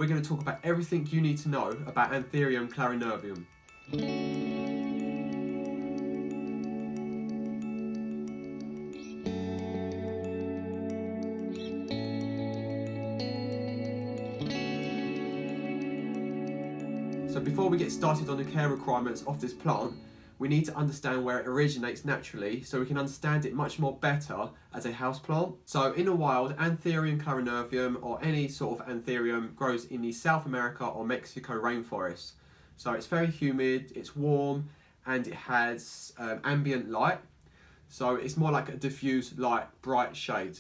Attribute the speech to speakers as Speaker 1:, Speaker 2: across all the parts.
Speaker 1: we're going to talk about everything you need to know about Anthurium Clarinervium. So before we get started on the care requirements of this plant, we need to understand where it originates naturally so we can understand it much more better as a houseplant. So in the wild, Anthurium Clarinervium or any sort of anthurium grows in the South America or Mexico rainforests. So it's very humid, it's warm, and it has ambient light. So it's more like a diffuse light, bright shade.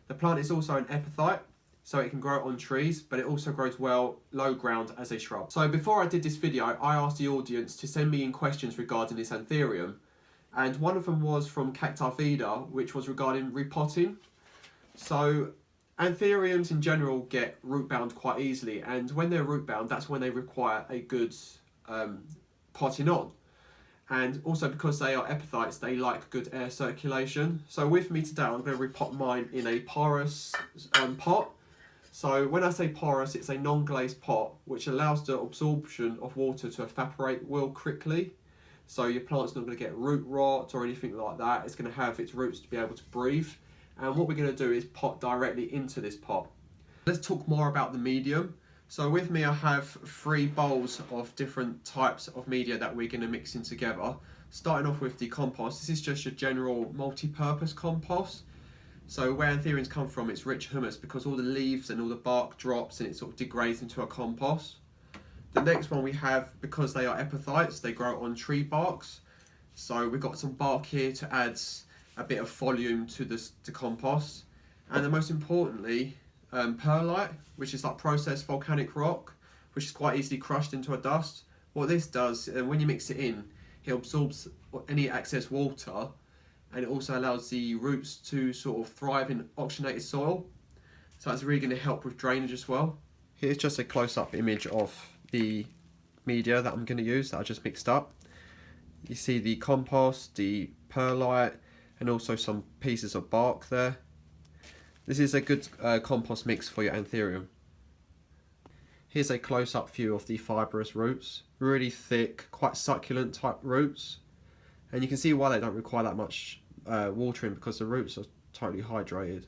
Speaker 1: The plant is also an epiphyte, so it can grow on trees, but it also grows well low ground as a shrub. So before I did this video, I asked the audience to send me in questions regarding this anthurium, and one of them was from Cacti Vida, which was regarding repotting. So anthuriums in general get root bound quite easily, and when they're root bound, that's when they require a good potting on. And also because they are epiphytes, they like good air circulation. So with me today, I'm going to repot mine in a porous pot. So when I say porous, it's a non-glazed pot, which allows the absorption of water to evaporate real quickly. So your plant's not going to get root rot or anything like that. It's going to have its roots to be able to breathe. And what we're going to do is pot directly into this pot. Let's talk more about the medium. So with me, I have 3 bowls of different types of media that we're going to mix in together. Starting off with the compost. This is just your general multi-purpose compost. So where anthuriums come from, it's rich humus because all the leaves and all the bark drops and it sort of degrades into a compost. The next one we have, because they are epiphytes, they grow on tree barks. So we've got some bark here to add a bit of volume to the compost. And then most importantly, perlite, which is like processed volcanic rock, which is quite easily crushed into a dust. What this does, when you mix it in, it absorbs any excess water, and it also allows the roots to sort of thrive in oxygenated soil. So that's really going to help with drainage as well. Here's just a close-up image of the media that I'm going to use that I just mixed up. You see the compost, the perlite, and also some pieces of bark there. This is a good compost mix for your anthurium. Here's a close-up view of the fibrous roots. Really thick, quite succulent type roots. And you can see why they don't require that much watering, because the roots are totally hydrated.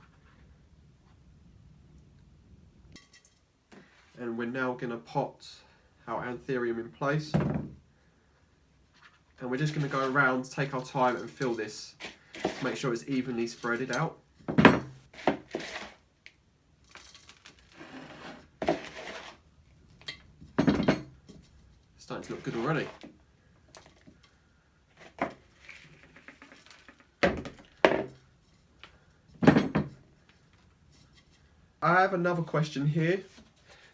Speaker 1: And we're now going to pot our anthurium in place. And we're just going to go around, take our time and fill this to make sure it's evenly spreaded out. It's starting to look good already. I have another question here.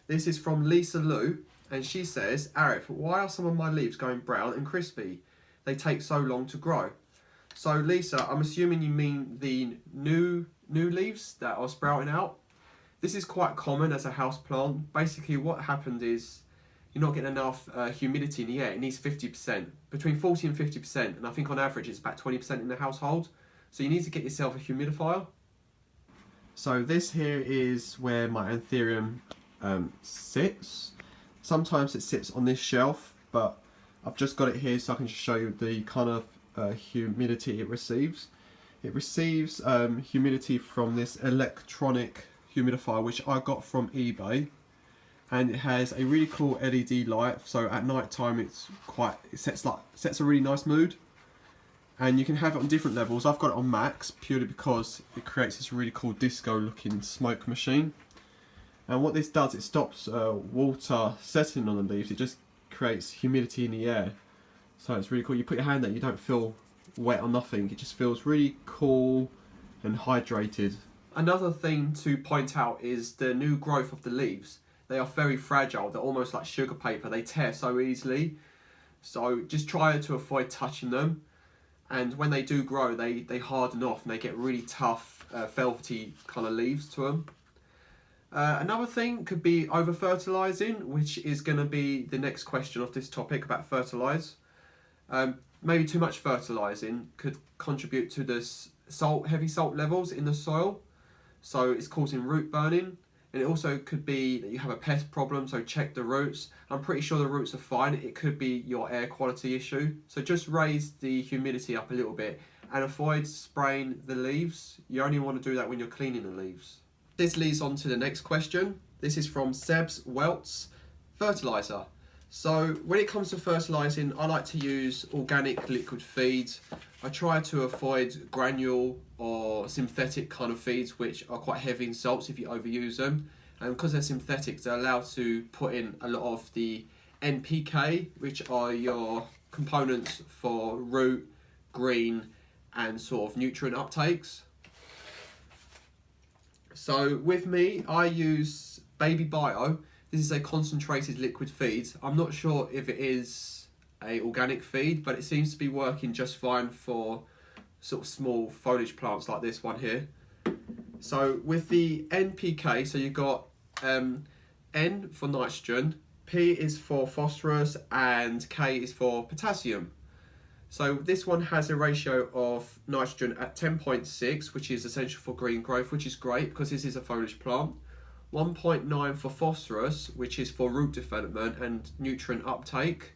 Speaker 1: This is from Lisa Lou, and she says, Arif, why are some of my leaves going brown and crispy? They take so long to grow. So Lisa, I'm assuming you mean the new leaves that are sprouting out. This is quite common as a house plant. Basically what happened is you're not getting enough humidity in the air. It needs 50%, between 40 and 50%, and I think on average it's about 20% in the household. So you need to get yourself a humidifier. So this here is where my anthurium sits. Sometimes it sits on this shelf, but I've just got it here so I can just show you the kind of humidity it receives. It receives humidity from this electronic humidifier which I got from eBay, and it has a really cool LED light, so at night time it sets a really nice mood. And you can have it on different levels. I've got it on max purely because it creates this really cool disco looking smoke machine. And what this does, it stops water settling on the leaves. It just creates humidity in the air. So it's really cool. You put your hand there, you don't feel wet or nothing. It just feels really cool and hydrated. Another thing to point out is the new growth of the leaves. They are very fragile. They're almost like sugar paper. They tear so easily. So just try to avoid touching them. And when they do grow, they harden off and they get really tough, velvety kind of leaves to them. Another thing could be over-fertilising, which is going to be the next question of this topic about fertilise. Maybe too much fertilising could contribute to the heavy salt levels in the soil. So it's causing root burning, and And it also could be that you have a pest problem, so check the roots. I'm pretty sure the roots are fine. It could be your air quality issue. So just raise the humidity up a little bit and avoid spraying the leaves. You only want to do that when you're cleaning the leaves. This leads on to the next question. This is from Seb's Welts. Fertilizer. So when it comes to fertilising, I like to use organic liquid feeds. I try to avoid granule or synthetic kind of feeds, which are quite heavy in salts if you overuse them. And because they're synthetics, they're allowed to put in a lot of the NPK, which are your components for root, green, and sort of nutrient uptakes. So with me, I use Baby Bio. This is a concentrated liquid feed. I'm not sure if it is a organic feed, but it seems to be working just fine for sort of small foliage plants like this one here. So with the NPK, so you've got N for nitrogen, P is for phosphorus, and K is for potassium. So this one has a ratio of nitrogen at 10.6, which is essential for green growth, which is great because this is a foliage plant. 1.9 for phosphorus, which is for root development and nutrient uptake.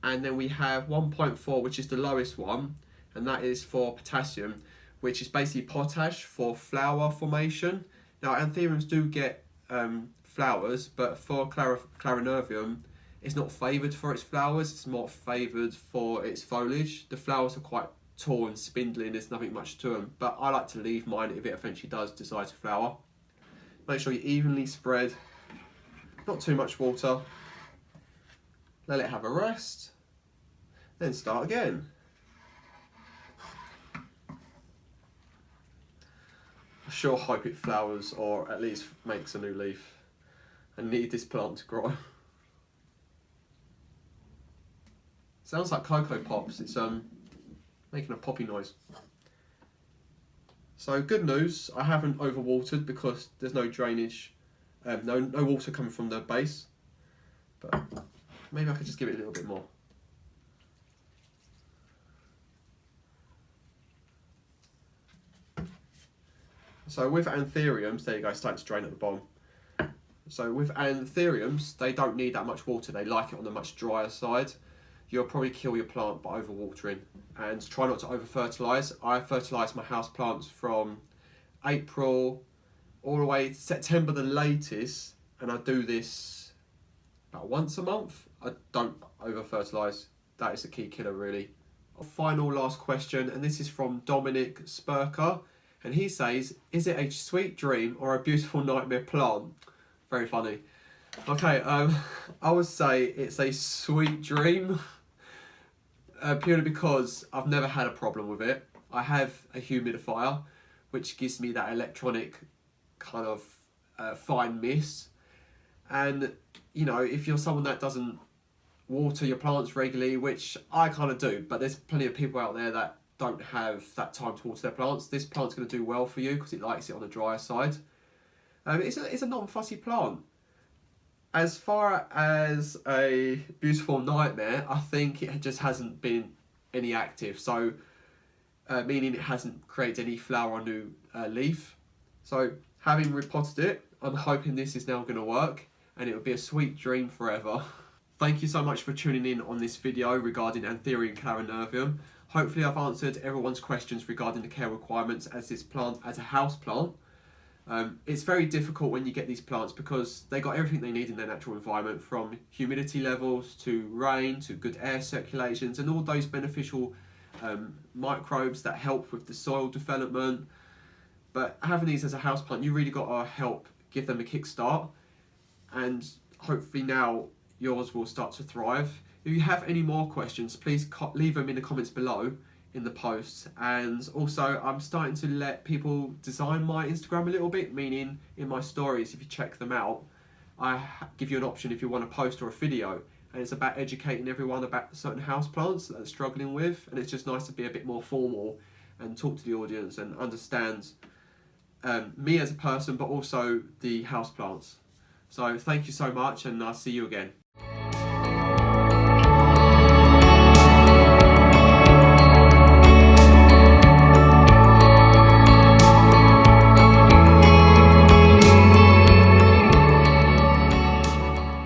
Speaker 1: And then we have 1.4, which is the lowest one, and that is for potassium, which is basically potash for flower formation. Now, anthuriums do get flowers, but for Clarinervium, it's not favoured for its flowers, it's more favoured for its foliage. The flowers are quite tall and spindly and there's nothing much to them, but I like to leave mine if it eventually does decide to flower. Make sure you evenly spread, not too much water, let it have a rest, then start again. I sure hope it flowers or at least makes a new leaf. I need this plant to grow. Sounds like Cocoa Pops, it's making a poppy noise. So good news, I haven't overwatered because there's no drainage, no water coming from the base, but maybe I could just give it a little bit more. So with anthuriums, there you go, starting to drain at the bottom. So with anthuriums, they don't need that much water, they like it on the much drier side. You'll probably kill your plant by overwatering, and try not to over fertilise. I fertilise my house plants from April all the way to September the latest, and I do this about once a month. I don't over fertilise, that is the key killer really. A final last question, and this is from Dominic Spurker, and he says, is it a sweet dream or a beautiful nightmare plant? Very funny. Okay, I would say it's a sweet dream, purely because I've never had a problem with it. I have a humidifier, which gives me that electronic kind of fine mist. And, you know, if you're someone that doesn't water your plants regularly, which I kind of do, but there's plenty of people out there that don't have that time to water their plants, this plant's going to do well for you because it likes it on the drier side. It's a non-fussy plant. As far as a beautiful nightmare, I think it just hasn't been any active, so meaning it hasn't created any flower or new leaf. So having repotted it, I'm hoping this is now going to work and it will be a sweet dream forever. Thank you so much for tuning in on this video regarding Anthurium Clarinervium. Hopefully I've answered everyone's questions regarding the care requirements as this plant as a house plant. It's very difficult when you get these plants because they got everything they need in their natural environment, from humidity levels to rain to good air circulations and all those beneficial microbes that help with the soil development. But having these as a house plant, you really got to help give them a kickstart, and hopefully now yours will start to thrive. If you have any more questions, please leave them in the comments below in the posts. And also I'm starting to let people design my Instagram a little bit, meaning in my stories, if you check them out, I give you an option if you want a post or a video, and it's about educating everyone about certain house plants that they're struggling with, and it's just nice to be a bit more formal and talk to the audience and understand me as a person but also the house plants. So thank you so much, and I'll see you again.